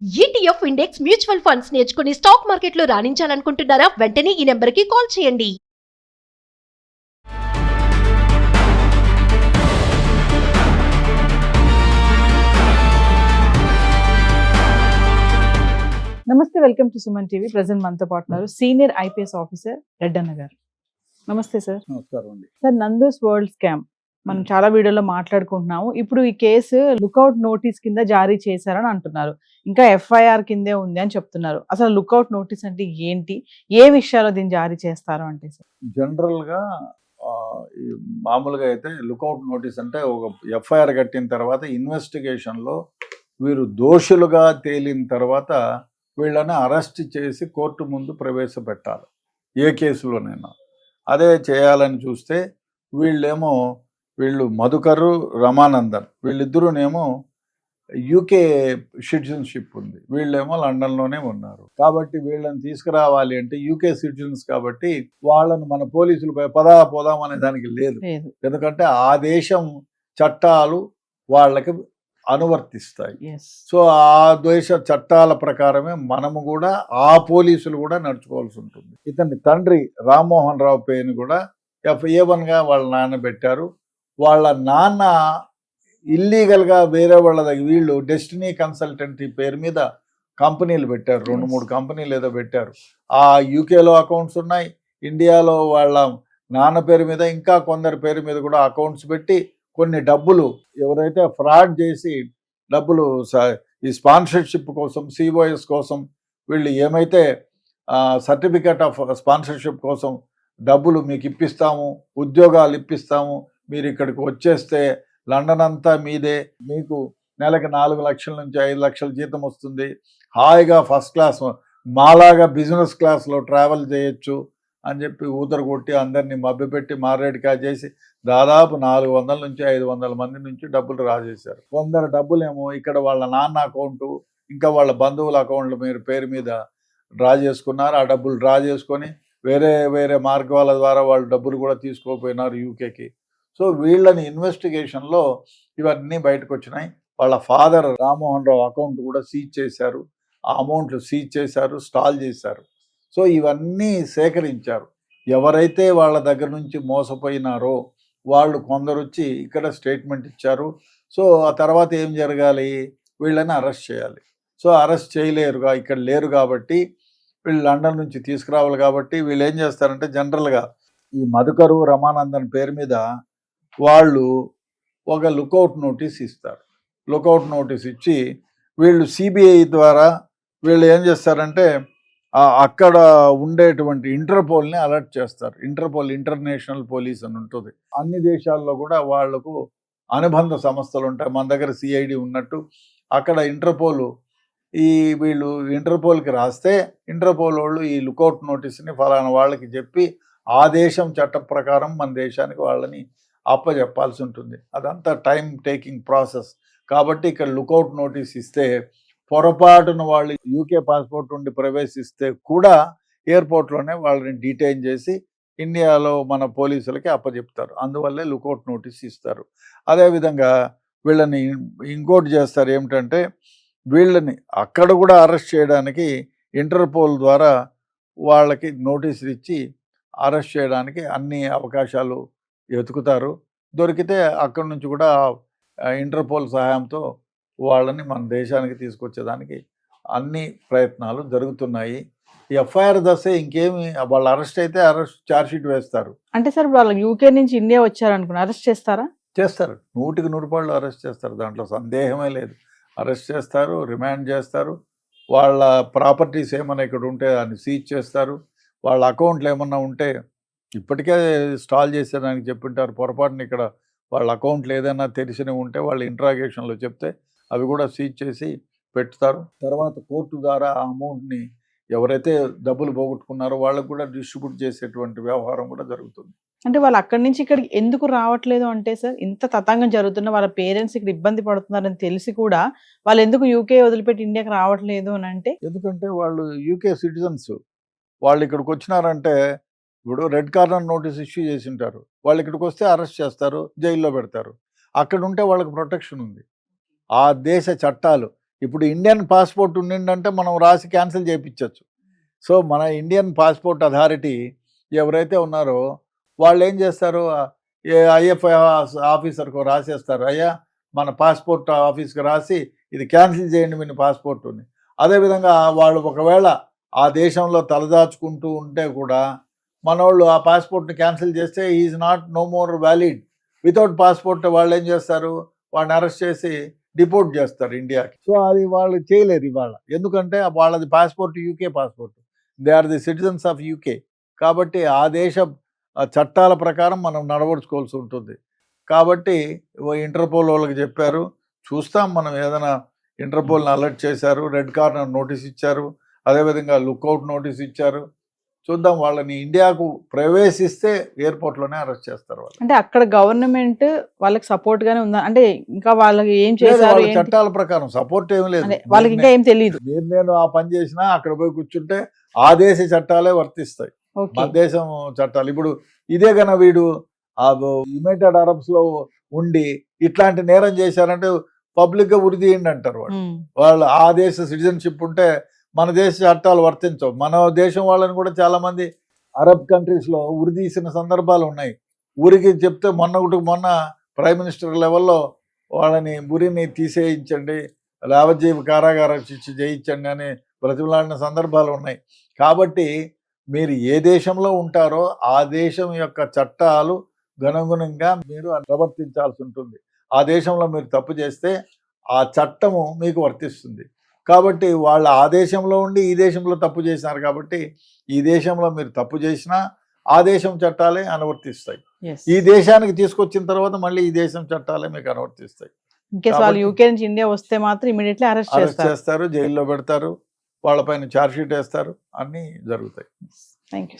ETF index mutual funds నేర్చుకుని stock మార్కెట్లో రాణించాలనుకుంటున్నారా? వెంటనే ఈ నెంబర్కి కాల్ చేయండి. నమస్తే, welcome to Suman TV. Present మనతో పాటు సీనియర్ ఐపీఎస్ ఆఫీసర్ రెడ్డన్న గారు. నమస్తే సార్. నమస్కారం అండి. సార్, నందూస్ వరల్డ్ స్కామ్ మనం చాలా వీడియోలో మాట్లాడుకుంటున్నాము. ఇప్పుడు ఈ కేసు లుకౌట్ నోటీస్ కింద జారీ చేశారని అంటున్నారు. ఇంకా ఎఫ్ఐఆర్ కిందే ఉంది అని చెప్తున్నారు. అసలు లుకౌట్ నోటీస్ అంటే ఏంటి, ఏ విషయాల్లో దీన్ని జారీ చేస్తారు అంటే సార్? జనరల్ గా మామూలుగా అయితే లుకౌట్ నోటీస్ అంటే ఒక ఎఫ్ఐఆర్ కట్టిన తర్వాత ఇన్వెస్టిగేషన్ లో వీరు దోషులుగా తేలిన తర్వాత వీళ్ళని అరెస్ట్ చేసి కోర్టు ముందు ప్రవేశపెట్టాలి, ఏ కేసులోనైనా. అదే చేయాలని చూస్తే వీళ్ళు మధుకరు, రమానందన్ వీళ్ళిద్దరూనేమో యూకే సిటిజన్షిప్ ఉంది, వీళ్ళేమో లండన్లోనే ఉన్నారు. కాబట్టి వీళ్ళని తీసుకురావాలి అంటే యూకే సిటిజన్స్ కాబట్టి వాళ్ళను మన పోలీసులు పోదాం అనే దానికి లేదు. ఎందుకంటే ఆ దేశం చట్టాలు వాళ్ళకి అనువర్తిస్తాయి. సో ఆ దేశ చట్టాల ప్రకారమే మనము కూడా, ఆ పోలీసులు కూడా నడుచుకోవాల్సి ఉంటుంది. ఇతని తండ్రి రామ్మోహన్ రావు పేరుని కూడా FA1గా వాళ్ళ నాన్న పెట్టారు. వాళ్ళ నాన్న ఇల్లీగల్గా వేరే వాళ్ళ దగ్గర వీళ్ళు డెస్టినీ కన్సల్టెంటీ పేరు మీద కంపెనీలు పెట్టారు, 2-3 కంపెనీలు ఏదో పెట్టారు. ఆ యూకేలో అకౌంట్స్ ఉన్నాయి, ఇండియాలో వాళ్ళ నాన్న పేరు మీద ఇంకా కొందరి పేరు మీద కూడా అకౌంట్స్ పెట్టి కొన్ని డబ్బులు ఎవరైతే ఫ్రాడ్ చేసి డబ్బులు ఈ స్పాన్సర్షిప్ కోసం, COS కోసం వీళ్ళు ఏమైతే సర్టిఫికేట్ ఆఫ్ స్పాన్సర్షిప్ కోసం డబ్బులు మీకు ఇప్పిస్తాము, ఉద్యోగాలు ఇప్పిస్తాము, మీరు ఇక్కడికి వచ్చేస్తే లండన్ అంతా మీదే, మీకు నెలకి 4 లక్షల నుంచి 5 లక్షల జీతం వస్తుంది, హాయిగా ఫస్ట్ క్లాస్ మాలాగా బిజినెస్ క్లాస్లో ట్రావెల్ చేయొచ్చు అని చెప్పి ఊదరు కొట్టి అందరినీ మభ్యపెట్టి మారేడుకాయ చేసి దాదాపు 400 నుంచి 500 మంది నుంచి డబ్బులు రాజేశారు. కొందరు డబ్బులేమో ఇక్కడ వాళ్ళ నాన్న అకౌంటు, ఇంకా వాళ్ళ బంధువుల అకౌంట్ల పేరు మీద డ్రా చేసుకున్నారు. ఆ డబ్బులు డ్రా చేసుకొని వేరే మార్గాల ద్వారా వాళ్ళు డబ్బులు కూడా తీసుకోపోయినారు యూకేకి. సో వీళ్ళని ఇన్వెస్టిగేషన్లో ఇవన్నీ బయటకు వచ్చినాయి. వాళ్ళ ఫాదర్ రామ్మోహన్ రావు అకౌంట్ కూడా సీజ్ చేశారు, ఆ అమౌంట్లు సీజ్ చేశారు, స్టాల్ చేశారు. సో ఇవన్నీ సేకరించారు. ఎవరైతే వాళ్ళ దగ్గర నుంచి మోసపోయినారో వాళ్ళు కొందరు వచ్చి ఇక్కడ స్టేట్మెంట్ ఇచ్చారు. సో ఆ తర్వాత ఏం జరగాలి, వీళ్ళని అరెస్ట్ చేయాలి. సో అరెస్ట్ చేయలేరుగా, ఇక్కడ లేరు కాబట్టి వీళ్ళు లండన్ నుంచి తీసుకురావాలి. కాబట్టి వీళ్ళు ఏం చేస్తారంటే జనరల్గా ఈ మధుకరు, రమానందన్ పేరు మీద వాళ్ళు ఒక లుకౌట్ నోటీస్ ఇస్తారు. లుకౌట్ నోటీస్ ఇచ్చి వీళ్ళు CBI ద్వారా వీళ్ళు ఏం చేస్తారంటే అక్కడ ఉండేటువంటి ఇంటర్పోల్ని అలర్ట్ చేస్తారు. ఇంటర్పోల్, ఇంటర్నేషనల్ పోలీస్ అని ఉంటుంది. అన్ని దేశాల్లో కూడా వాళ్లకు అనుబంధ సంస్థలు ఉంటాయి. మన దగ్గర CID ఉన్నట్టు అక్కడ ఇంటర్పోల్, వీళ్ళు ఇంటర్పోల్కి రాస్తే ఇంటర్పోల్ వాళ్ళు ఈ లుకౌట్ నోటీస్ని ఫలానా వాళ్ళకి చెప్పి ఆ దేశం చట్ట ప్రకారం మన దేశానికి వాళ్ళని అప్పచెప్పాల్సి ఉంటుంది. అదంతా టైం టేకింగ్ ప్రాసెస్. కాబట్టి ఇక్కడ లుకౌట్ నోటీస్ ఇస్తే పొరపాటున వాళ్ళు యూకే పాస్పోర్ట్ ఉండి ప్రవేశిస్తే కూడా ఎయిర్పోర్ట్లోనే వాళ్ళని డీటైన్ చేసి ఇండియాలో మన పోలీసులకి అప్పచెప్తారు. అందువల్లే లుకౌట్ నోటీస్ ఇస్తారు. అదేవిధంగా వీళ్ళని ఇంకోటి చేస్తారు, ఏమిటంటే వీళ్ళని అక్కడ కూడా అరెస్ట్ చేయడానికి ఇంటర్పోల్ ద్వారా వాళ్ళకి నోటీసులు ఇచ్చి అరెస్ట్ చేయడానికి అన్ని అవకాశాలు వెతుకుతారు. దొరికితే అక్కడి నుంచి కూడా ఇంటర్పోల్ సహాయంతో వాళ్ళని మన దేశానికి తీసుకొచ్చేదానికి అన్ని ప్రయత్నాలు జరుగుతున్నాయి. ఎఫ్ఐఆర్ దశ ఇంకేమి, వాళ్ళు అరెస్ట్ అయితే అరెస్ట్ ఛార్జ్షీట్ వేస్తారు. అంటే సార్ వాళ్ళు యూకే నుంచి ఇండియా వచ్చారనుకున్నా అరెస్ట్ చేస్తారా? చేస్తారు, 100% అరెస్ట్ చేస్తారు, దాంట్లో సందేహమే లేదు. అరెస్ట్ చేస్తారు, రిమాండ్ చేస్తారు. వాళ్ళ ప్రాపర్టీస్ ఏమైనా ఇక్కడ ఉంటే దాన్ని సీజ్ చేస్తారు. వాళ్ళ అకౌంట్లు ఏమన్నా ఉంటే ఇప్పటికే స్టాల్ చేసేదానికి చెప్పింటారు. పొరపాటున ఇక్కడ వాళ్ళ అకౌంట్లు ఏదైనా తెలిసినవి ఉంటే వాళ్ళు ఇంట్రాగేషన్లో చెప్తే అవి కూడా సీజ్ చేసి పెడతారు. తర్వాత కోర్టు ద్వారా ఆ అమౌంట్ని ఎవరైతే డబ్బులు పోగొట్టుకున్నారో వాళ్ళకు కూడా డిస్ట్రిబ్యూట్ చేసేటువంటి వ్యవహారం కూడా జరుగుతుంది. అంటే వాళ్ళు అక్కడి నుంచి ఇక్కడికి ఎందుకు రావట్లేదు అంటే సార్, ఇంత తతంగం జరుగుతున్న వాళ్ళ పేరెంట్స్ ఇక్కడ ఇబ్బంది పడుతున్నారని తెలిసి కూడా వాళ్ళు ఎందుకు యూకే వదిలిపెట్టి ఇండియాకి రావట్లేదు అని అంటే, ఎందుకంటే వాళ్ళు యూకే సిటిజన్స్, వాళ్ళు ఇక్కడికి వచ్చినారంటే ఇప్పుడు రెడ్ కార్నర్ నోటీస్ ఇష్యూ చేసి ఉంటారు. వాళ్ళు ఇక్కడికి వస్తే అరెస్ట్ చేస్తారు, జైల్లో పెడతారు. అక్కడ ఉంటే వాళ్ళకి ప్రొటెక్షన్ ఉంది. ఆ దేశ చట్టాలు ఇప్పుడు ఇండియన్ పాస్పోర్ట్ ఉండిందంటే మనం రాసి క్యాన్సిల్ చేయించవచ్చు. సో మన ఇండియన్ పాస్పోర్ట్ అథారిటీ ఎవరైతే ఉన్నారో వాళ్ళు ఏం చేస్తారు, ఐఎఫ్ఐ ఆఫీసర్కు రాసేస్తారు, అయ్యా మన పాస్పోర్ట్ ఆఫీస్కి రాసి ఇది క్యాన్సిల్ చేయండి మీ పాస్పోర్టుని. అదేవిధంగా వాళ్ళు ఒకవేళ ఆ దేశంలో తలదాచుకుంటూ ఉంటే కూడా మనోళ్ళు ఆ పాస్పోర్ట్ని క్యాన్సిల్ చేస్తే is not no more valid. Without passport వాళ్ళు ఏం చేస్తారు, వాడిని అరెస్ట్ చేసి డిపోర్ట్ చేస్తారు ఇండియాకి. సో అది వాళ్ళు చేయలేరు ఇవాళ, ఎందుకంటే వాళ్ళది passport UK passport, they are the citizens of UK. కాబట్టి ఆ దేశ చట్టాల ప్రకారం మనం నడవడుచుకోవాల్సి ఉంటుంది. కాబట్టి ఇంటర్పోల్ వాళ్ళకి చెప్పారు, చూస్తాం మనం ఏదైనా. ఇంటర్పోల్ని అలర్ట్ చేశారు, రెడ్ కార్నర్ నోటీస్ ఇచ్చారు, అదేవిధంగా లుక్అవుట్ నోటీస్ ఇచ్చారు. చూద్దాం, వాళ్ళని ఇండియాకు ప్రవేశిస్తే ఎయిర్పోర్ట్లోనే అరెస్ట్ చేస్తారు వాళ్ళు. అంటే అక్కడ గవర్నమెంట్ వాళ్ళకి సపోర్ట్ గానే ఉందా, అంటే ఇంకా వాళ్ళకి ఏం లేదు, చేశారు వాళ్ళ ఏంటి? చట్టాల ప్రకారం సపోర్ట్ ఏమి లేదు. అదే, వాళ్ళకి ఇంకా ఏం తెలియదు. నేను ఆ పని చేసినా అక్కడ పోయి కూర్చుంటే ఆ దేశ చట్టాలే వర్తిస్తాయి, ఓకే. మన దేశం చట్టాలు. ఇప్పుడు ఇదే కన్నా వీడు ఆ యునైటెడ్ అరబ్స్ లో ఉండి ఇట్లాంటి నేరం చేశారంటే పబ్లిక్ గా ఉరి తీయండి అంటారు వాళ్ళు. వాళ్ళు ఆ దేశ సిటిజన్షిప్ ఉంటే మన దేశ చట్టాలు వర్తించవు. మన దేశం వాళ్ళని కూడా చాలా మంది అరబ్ కంట్రీస్ లో ఉరి తీసిన సందర్భాలు ఉన్నాయి. ఊరికి చెప్తే మొన్న ప్రైమ్ మినిస్టర్ లెవెల్లో వాళ్ళని ఉరిని తీసేయించండి, యావజ్జీవ కారాగార శిక్ష చేయించండి అని బ్రతిమలాడిన సందర్భాలు ఉన్నాయి. కాబట్టి మీరు ఏ దేశంలో ఉంటారో ఆ దేశం యొక్క చట్టాలు అనుగుణంగా మీరు ప్రవర్తించాల్సి ఉంటుంది. ఆ దేశంలో మీరు తప్పు చేస్తే ఆ చట్టము మీకు వర్తిస్తుంది. కాబట్టి వాళ్ళు ఆ దేశంలో ఉండి ఈ దేశంలో తప్పు చేసినారు కాబట్టి ఈ దేశంలో మీరు తప్పు చేసినా ఆ దేశం చట్టాలే అనువర్తిస్తాయి. ఈ దేశానికి తీసుకొచ్చిన తర్వాత మళ్ళీ ఈ దేశం చట్టాలే మీకు అనువర్తిస్తాయి. ఇంకేస్ వాళ్ళు యూకే నుంచి ఇండియా వస్తే మాత్రం ఇమీడియట్లీ అరెస్ట్ చేస్తారు, జైల్లో పెడతారు, వాళ్ళపైన ఛార్జ్ షీట్ వేస్తారు, అన్నీ జరుగుతాయి. Thank you.